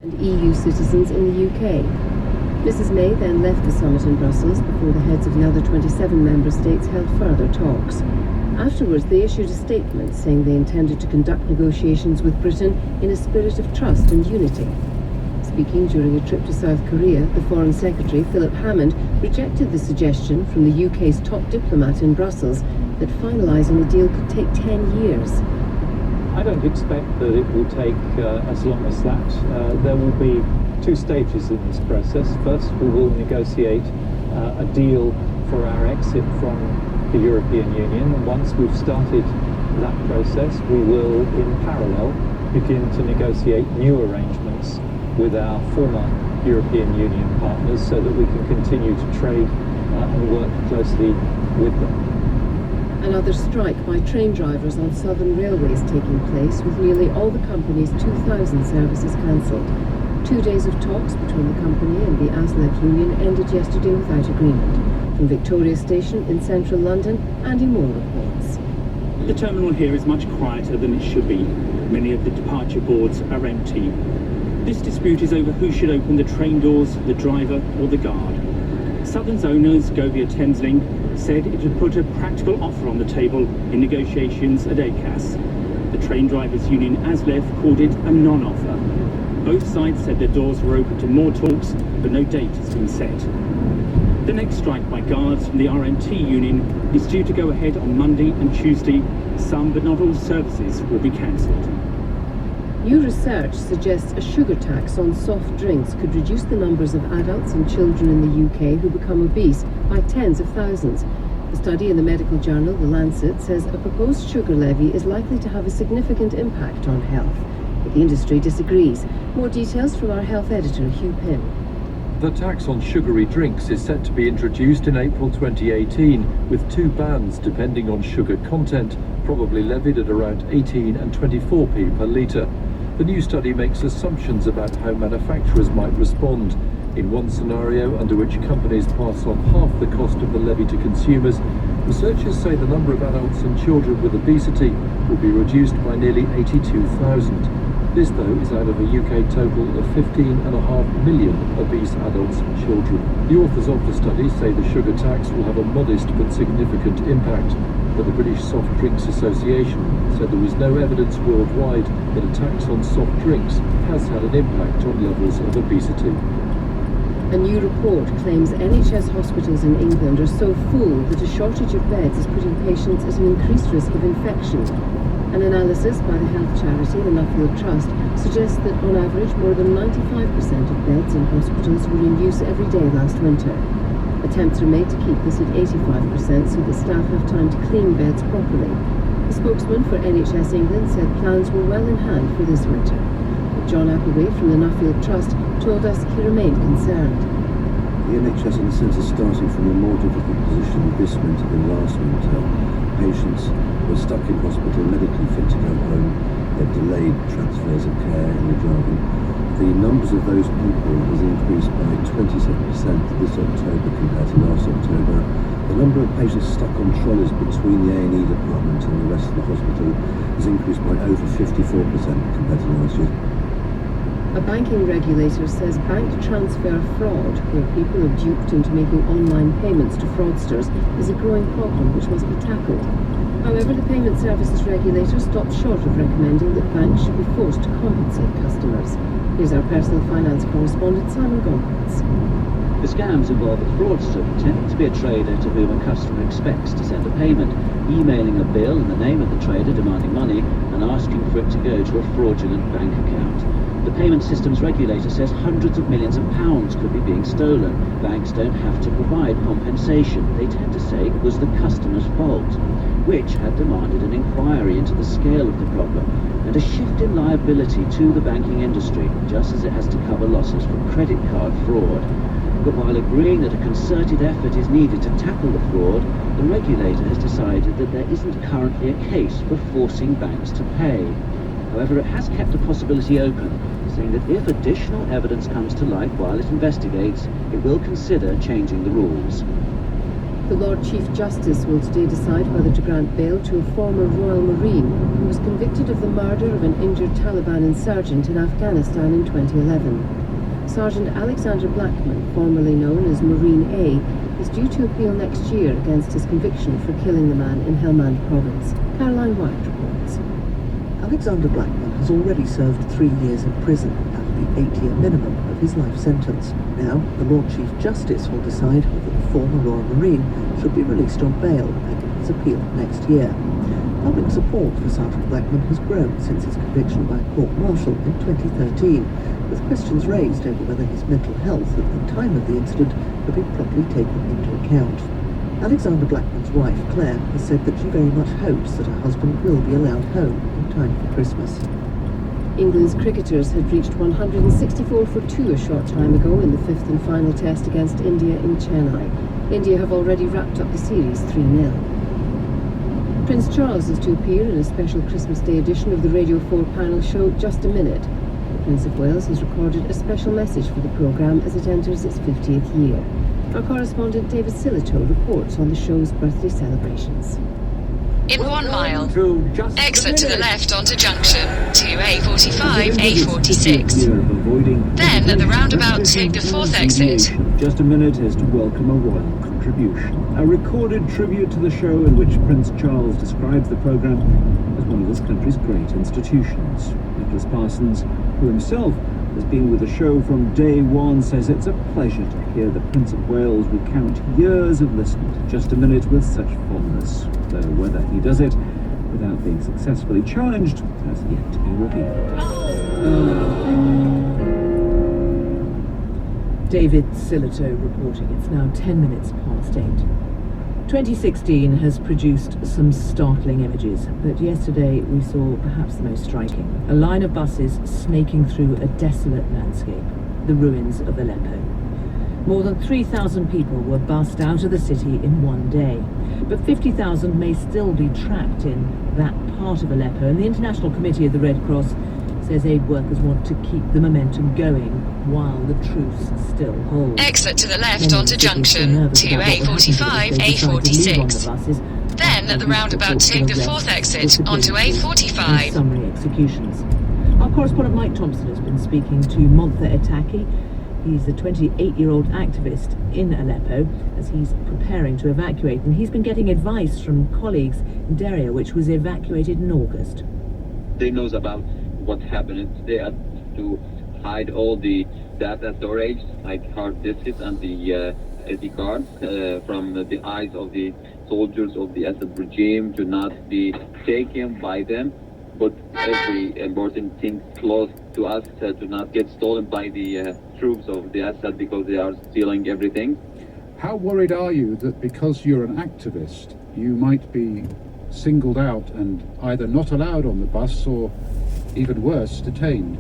and EU citizens in the UK. Mrs May then left the summit in Brussels before the heads of the other 27 member states held further talks. Afterwards, they issued a statement saying they intended to conduct negotiations with Britain in a spirit of trust and unity. Speaking during a trip to South Korea, the Foreign Secretary, Philip Hammond, rejected the suggestion from the UK's top diplomat in Brussels that finalising a deal could take 10 years. I don't expect that it will take as long as that. There will be two stages in this process. First, we will negotiate a deal for our exit from the European Union, and once we've started that process, we will, in parallel, begin to negotiate new arrangements with our former European Union partners so that we can continue to trade and work closely with them. Another strike by train drivers on southern railways taking place, with nearly all the company's 2,000 services cancelled. 2 days of talks between the company and the ASLEF union ended yesterday without agreement. From Victoria Station in central London, Andy Moore reports. The terminal here is much quieter than it should be. Many of the departure boards are empty. This dispute is over who should open the train doors, the driver or the guard. Southern's owners, Govia Thameslink, said it would put a practical offer on the table in negotiations at ACAS. The train drivers' union ASLEF called it a non-offer. Both sides said their doors were open to more talks, but no date has been set. The next strike by guards from the RMT union is due to go ahead on Monday and Tuesday. Some, but not all, services will be cancelled. New research suggests a sugar tax on soft drinks could reduce the numbers of adults and children in the UK who become obese by tens of thousands. A study in the medical journal The Lancet says a proposed sugar levy is likely to have a significant impact on health. But the industry disagrees. More details from our health editor, Hugh Pym. The tax on sugary drinks is set to be introduced in April 2018, with two bands depending on sugar content, probably levied at around 18 and 24p per litre. The new study makes assumptions about how manufacturers might respond. In one scenario, under which companies pass on half the cost of the levy to consumers, researchers say the number of adults and children with obesity will be reduced by nearly 82,000. This, though, is out of a UK total of 15.5 million obese adults and children. The authors of the study say the sugar tax will have a modest but significant impact, but the British Soft Drinks Association said there was no evidence worldwide that a tax on soft drinks has had an impact on levels of obesity. A new report claims NHS hospitals in England are so full that a shortage of beds is putting patients at an increased risk of infection. An analysis by the health charity, the Nuffield Trust, suggests that on average more than 95% of beds in hospitals were in use every day last winter. Attempts are made to keep this at 85% so that staff have time to clean beds properly. The spokesman for NHS England said plans were well in hand for this winter. But John Appleway from the Nuffield Trust told us he remained concerned. The NHS, in a sense, is starting from a more difficult position this winter than last winter. Patients were stuck in hospital, medically fit to go home. They've delayed transfers of care in the jargon. The numbers of those people has increased by 27% this October compared to last October. The number of patients stuck on trolleys between the A&E department and the rest of the hospital has increased by over 54% compared to last year. A banking regulator says bank transfer fraud, where people are duped into making online payments to fraudsters, is a growing problem which must be tackled. However, the payment services regulator stopped short of recommending that banks should be forced to compensate customers. Here's our personal finance correspondent, Simon Gompertz. The scams involve a fraudster pretending to be a trader to whom a customer expects to send a payment, emailing a bill in the name of the trader demanding money and asking for it to go to a fraudulent bank account. The payment systems regulator says hundreds of millions of pounds could be being stolen. Banks don't have to provide compensation. They tend to say it was the customer's fault, which had demanded an inquiry into the scale of the problem and a shift in liability to the banking industry, just as it has to cover losses from credit card fraud. But while agreeing that a concerted effort is needed to tackle the fraud, the regulator has decided that there isn't currently a case for forcing banks to pay. However, it has kept the possibility open, saying that if additional evidence comes to light while it investigates, it will consider changing the rules. The Lord Chief Justice will today decide whether to grant bail to a former Royal Marine who was convicted of the murder of an injured Taliban insurgent in Afghanistan in 2011. Sergeant Alexander Blackman, formerly known as Marine A, is due to appeal next year against his conviction for killing the man in Helmand province. Caroline White reports. Alexander Blackman has already served 3 years in prison out of the 8-year minimum of his life sentence. Now, the Lord Chief Justice will decide whether the former Royal Marine should be released on bail pending his appeal next year. Public support for Sergeant Blackman has grown since his conviction by court-martial in 2013, with questions raised over whether his mental health at the time of the incident had been properly taken into account. Alexander Blackman's wife, Claire, has said that she very much hopes that her husband will be allowed home in time for Christmas. England's cricketers had reached 164 for 2 a short time ago in the 5th and final test against India in Chennai. India have already wrapped up the series 3-0. Prince Charles is to appear in a special Christmas Day edition of the Radio 4 panel show Just a Minute. The Prince of Wales has recorded a special message for the programme as it enters its 50th year. Our correspondent David Silito reports on the show's birthday celebrations. In 1 mile, exit to the left onto junction to A45, A46. Then at the roundabout, take the 4th exit. Just a Minute is to welcome a royal contribution. A recorded tribute to the show in which Prince Charles describes the programme as one of this country's great institutions. Nicholas Parsons, who himself has been with the show from day one, says it's a pleasure to hear the Prince of Wales recount years of listening to Just a Minute with such fondness, though whether he does it without being successfully challenged has yet to be revealed. David Silito reporting. It's now 10 minutes past 8. 2016 has produced some startling images, but yesterday we saw perhaps the most striking. A line of buses snaking through a desolate landscape, the ruins of Aleppo. More than 3,000 people were bussed out of the city in one day, but 50,000 may still be trapped in that part of Aleppo, and the International Committee of the Red Cross says aid workers want to keep the momentum going while the truce still holds. Exit to the left onto junction to A45, A46. Then at the roundabout, take the 4th exit onto A45. Summary executions. Our correspondent Mike Thompson has been speaking to Montha Etaki. He's a 28-year-old activist in Aleppo as he's preparing to evacuate, and he's been getting advice from colleagues in Deria, which was evacuated in August. They knows about what happened. They had to hide all the data storage, like hard disks and the SD cards from the eyes of the soldiers of the Assad regime to not be taken by them, but every important thing close to us to not get stolen by the troops of the Assad, because they are stealing everything. How worried are you that because you're an activist, you might be singled out and either not allowed on the bus or, even worse, detained?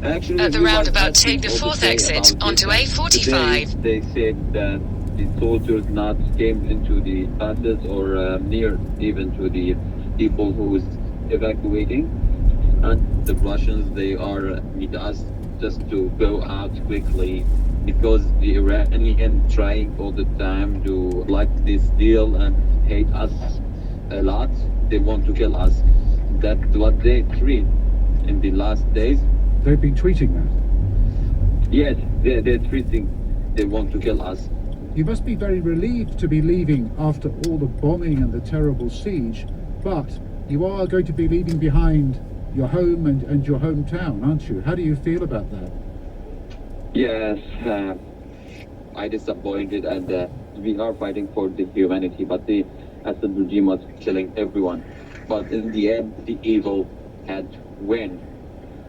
Actually, at the roundabout, take the 4th exit onto A45. They said that the soldiers not came into the buses or near even to the people who was evacuating, and the Russians, they are need us just to go out quickly, because the Iranian trying all the time to like this deal and hate us a lot. They want to kill us. That's what they treat in the last days. They've been tweeting that? Yes, they're tweeting. They want to kill us. You must be very relieved to be leaving after all the bombing and the terrible siege, but you are going to be leaving behind your home and your hometown, aren't you? How do you feel about that? Yes, I disappointed, and we are fighting for the humanity, but the Assad regime was killing everyone. But in the end, the evil had won.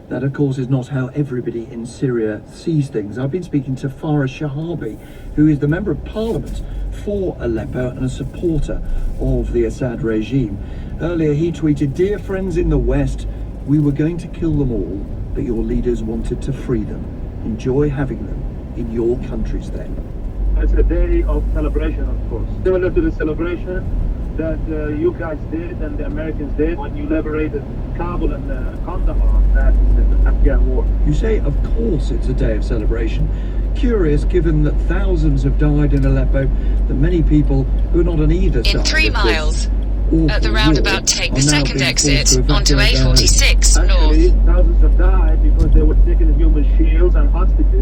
That, of course, is not how everybody in Syria sees things. I've been speaking to Farah Shahabi, who is the Member of Parliament for Aleppo and a supporter of the Assad regime. Earlier he tweeted, "Dear friends in the West, we were going to kill them all, but your leaders wanted to free them. Enjoy having them in your countries then." It's a day of celebration, of course. Similar to the celebration that you guys did and the Americans did when you liberated Kabul and Kandahar in the Afghan war. You say, of course, it's a day of celebration. curious, given that thousands have died in Aleppo, that many people who are not on either side In 3 of this miles, awful at the war roundabout, take the are now second being forced exit to onto evacuate their homes. A46 Actually, north. thousands have died because they were taking human shields and hostages.